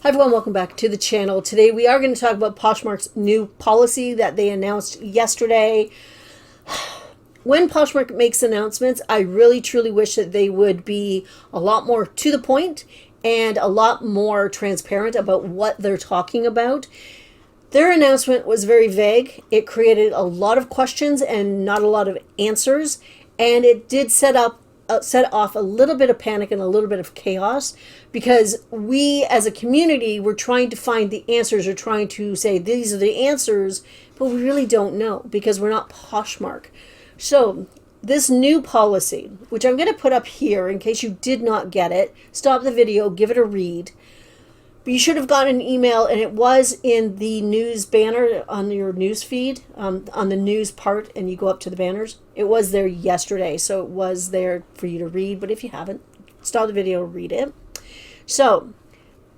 Hi everyone, welcome back to the channel. Today we are going to talk about Poshmark's new policy that they announced yesterday. When Poshmark makes announcements, I really truly wish that they would be a lot more to the point and a lot more transparent about what they're talking about. Their announcement was very vague. It created a lot of questions and not a lot of answers, and it did set off a little bit of panic and a little bit of chaos, because we as a community were trying to find the answers, or trying to say these are the answers, but we really don't know because we're not Poshmark. So this new policy, which I'm going to put up here in case you did not get it, stop the video, give it a read. But you should have gotten an email, and it was in the news banner on your news feed, on the news part, and you go up to the banners. It was there yesterday, so it was there for you to read. But if you haven't, stop the video, read it. So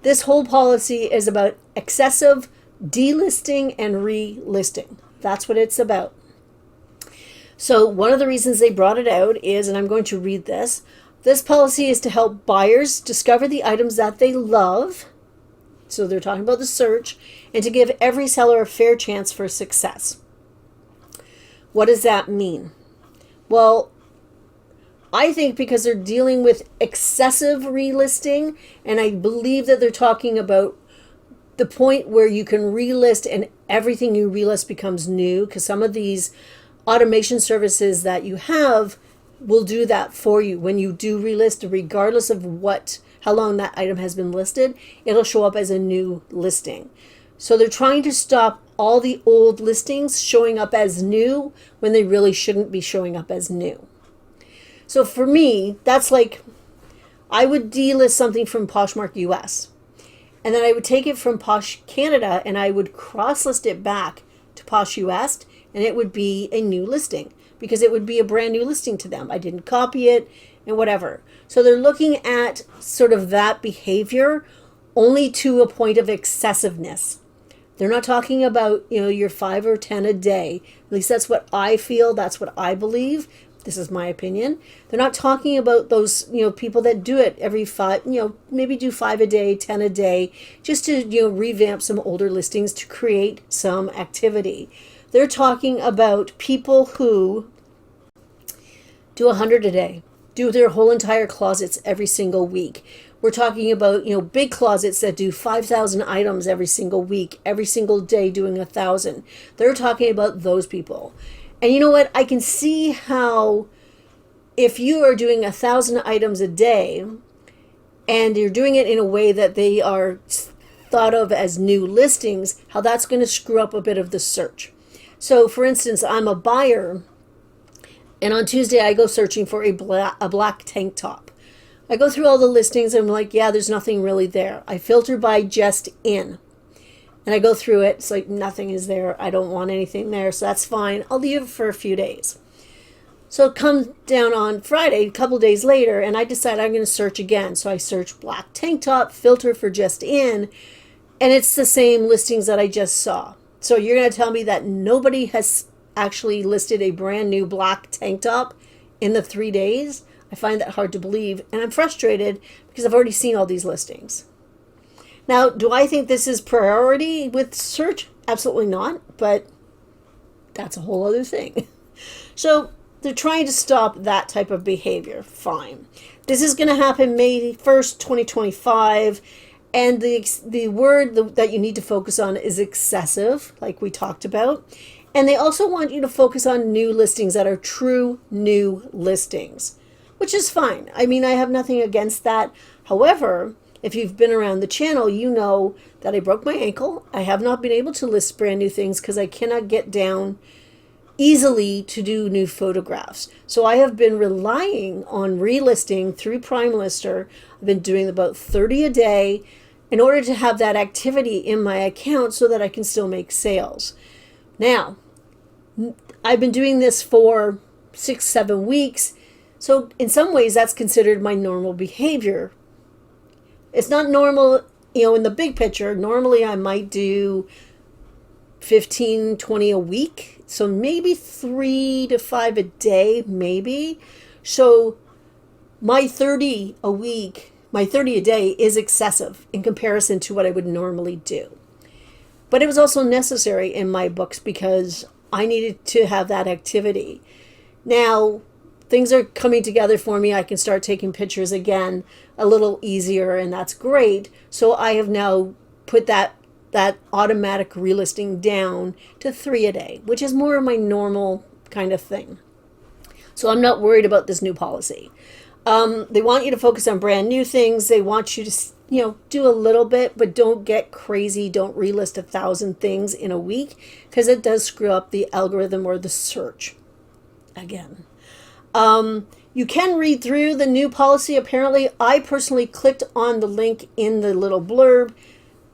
this whole policy is about excessive delisting and relisting. That's what it's about. So one of the reasons they brought it out is, and I'm going to read this, this policy is to help buyers discover the items that they love. So they're talking about the search, and to give every seller a fair chance for success. What does that mean? Well, I think because they're dealing with excessive relisting, and I believe that they're talking about the point where you can relist and everything you relist becomes new, because some of these automation services that you have will do that for you. When you do relist, regardless of how long that item has been listed, it'll show up as a new listing. So they're trying to stop all the old listings showing up as new when they really shouldn't be showing up as new. So for me, that's like, I would delist something from Poshmark US, and then I would take it from Posh Canada and I would cross-list it back to Posh US, and it would be a new listing because it would be a brand new listing to them. I didn't copy it and whatever. So they're looking at sort of that behavior only to a point of excessiveness. They're not talking about, your 5 or 10 a day. At least that's what I feel. That's what I believe. This is my opinion. They're not talking about those, people that do it every 5, maybe do 5 a day, 10 a day, just to, revamp some older listings to create some activity. They're talking about people who do 100 a day, do their whole entire closets every single week. We're talking about, big closets that do 5,000 items every single week, every single day doing 1,000. They're talking about those people. And you know what? I can see how if you are doing 1,000 items a day and you're doing it in a way that they are thought of as new listings, how that's going to screw up a bit of the search. So for instance, I'm a buyer, and on Tuesday I go searching for a black tank top. I go through all the listings and I'm like, yeah, there's nothing really there. I filter by just in. And I go through it. It's like nothing is there. I don't want anything there. So that's fine. I'll leave it for a few days. So it comes down on Friday, a couple days later, and I decide I'm going to search again. So I search black tank top, filter for just in, and it's the same listings that I just saw. So you're going to tell me that nobody has actually listed a brand new black tank top in the 3 days? I find that hard to believe, and I'm frustrated because I've already seen all these listings. Now, do I think this is priority with search? Absolutely not, but that's a whole other thing. So they're trying to stop that type of behavior. Fine. This is going to happen May 1st, 2025, and the word that you need to focus on is excessive, like we talked about. And they also want you to focus on new listings that are true new listings, which is fine. I mean, I have nothing against that. However, if you've been around the channel, you know that I broke my ankle. I have not been able to list brand new things because I cannot get down easily to do new photographs. So I have been relying on relisting through PrimeLister. I've been doing about 30 a day in order to have that activity in my account so that I can still make sales. Now, I've been doing this for 6-7 weeks. So in some ways that's considered my normal behavior. It's not normal, in the big picture. Normally I might do 15, 20 a week. So maybe 3 to 5 a day, maybe. So my 30 a week my 30 a day is excessive in comparison to what I would normally do. But it was also necessary in my books because I needed to have that activity. Now, things are coming together for me. I can start taking pictures again a little easier, and that's great. So I have now put that automatic relisting down to 3 a day, which is more of my normal kind of thing. So I'm not worried about this new policy. They want you to focus on brand new things. They want you to, do a little bit, but don't get crazy. Don't relist 1,000 things in a week because it does screw up the algorithm or the search. Again, you can read through the new policy. Apparently, I personally clicked on the link in the little blurb.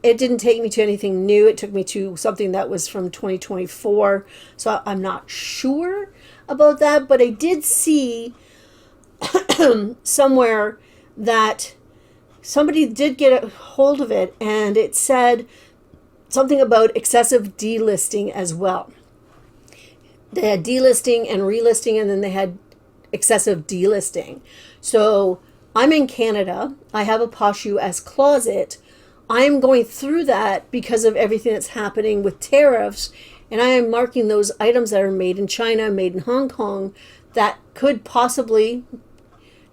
It didn't take me to anything new. It took me to something that was from 2024. So I'm not sure about that, but I did see somewhere that somebody did get a hold of it, and it said something about excessive delisting as well. They had delisting and relisting, and then they had excessive delisting. So I'm in Canada. I have a Posh US closet. I'm going through that because of everything that's happening with tariffs, and I am marking those items that are made in China, made in Hong Kong, that could possibly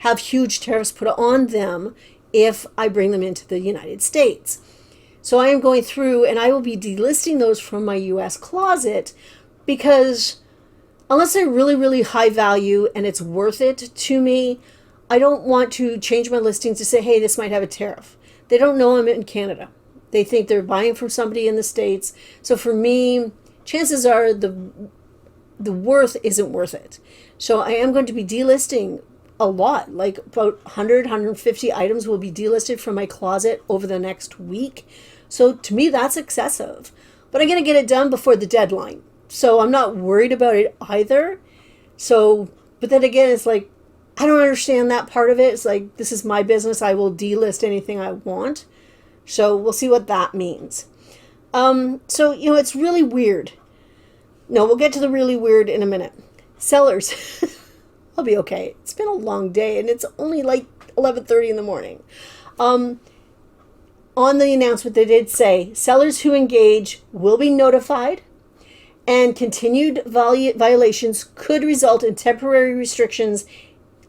have huge tariffs put on them if I bring them into the United States. So I am going through, and I will be delisting those from my US closet because unless they're really, really high value and it's worth it to me, I don't want to change my listings to say, hey, this might have a tariff. They don't know I'm in Canada. They think they're buying from somebody in the States. So for me, chances are the worth isn't worth it. So I am going to be delisting a lot, like about 100, 150 items will be delisted from my closet over the next week. So to me, that's excessive. But I'm going to get it done before the deadline. So I'm not worried about it either. So, but then again, it's like, I don't understand that part of it. It's like, this is my business. I will delist anything I want. So we'll see what that means. So, it's really weird. No, we'll get to the really weird in a minute. Sellers. I'll be okay. It's been a long day and it's only like 11:30 in the morning. On the announcement, they did say sellers who engage will be notified, and continued violations could result in temporary restrictions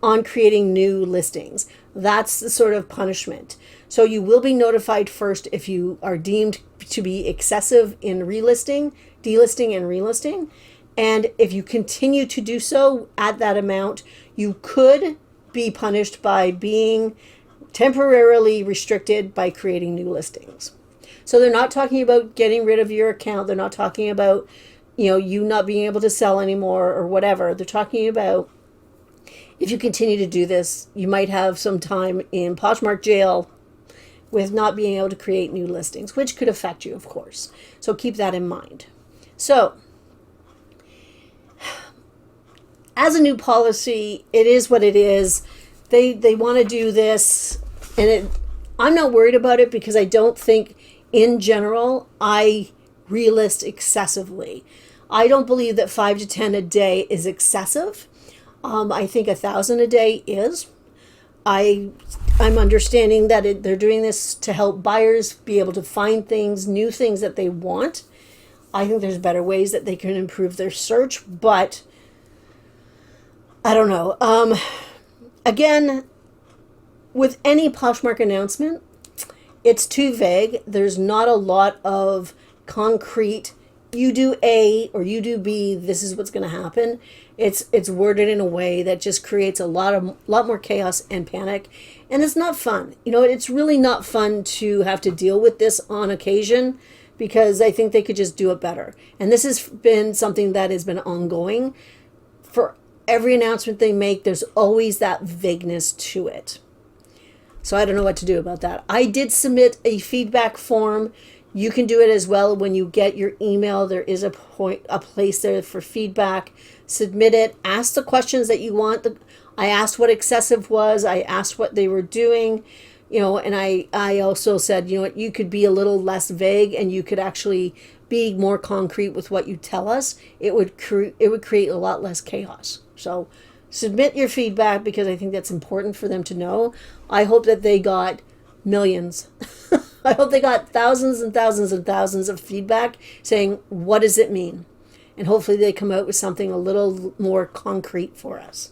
on creating new listings. That's the sort of punishment. So you will be notified first if you are deemed to be excessive in delisting and relisting. And if you continue to do so at that amount, you could be punished by being temporarily restricted by creating new listings. So they're not talking about getting rid of your account. They're not talking about, you not being able to sell anymore or whatever. They're talking about if you continue to do this, you might have some time in Poshmark jail with not being able to create new listings, which could affect you, of course. So keep that in mind. So, as a new policy, it is what it is. They want to do this, and I'm not worried about it because I don't think, in general, I relist excessively. I don't believe that 5 to 10 a day is excessive. I think 1,000 a day is. I'm understanding that they're doing this to help buyers be able to find things, new things that they want. I think there's better ways that they can improve their search, but I don't know. Again, with any Poshmark announcement, it's too vague. There's not a lot of concrete, you do A or you do B, this is what's going to happen. It's worded in a way that just creates a lot more chaos and panic, and it's not fun. It's really not fun to have to deal with this on occasion because I think they could just do it better. And this has been something that has been ongoing. For every announcement they make, there's always that vagueness to it. So I don't know what to do about that. I did submit a feedback form. You can do it as well when you get your email. There is a place there for feedback. Submit it. Ask the questions that you want. I asked what excessive was. I asked what they were doing. And I also said, you could be a little less vague and you could actually be more concrete with what you tell us. It would create a lot less chaos. So Submit your feedback because I think that's important for them to know. I hope that they got millions. I hope they got thousands and thousands and thousands of feedback saying, what does it mean? And hopefully they come out with something a little more concrete for us.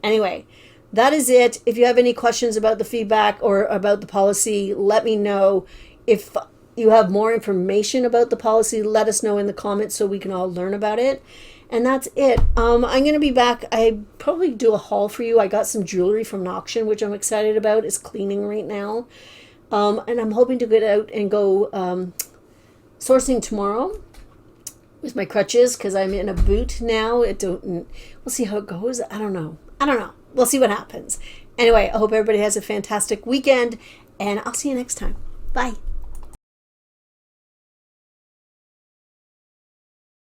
Anyway, that is it. If you have any questions about the feedback or about the policy, let me know. If you have more information about the policy, let us know in the comments so we can all learn about it. And that's it. I'm going to be back. I probably do a haul for you. I got some jewelry from an auction, which I'm excited about. It's cleaning right now. And I'm hoping to get out and go sourcing tomorrow with my crutches because I'm in a boot now. We'll see how it goes. I don't know. We'll see what happens. Anyway, I hope everybody has a fantastic weekend, and I'll see you next time. Bye.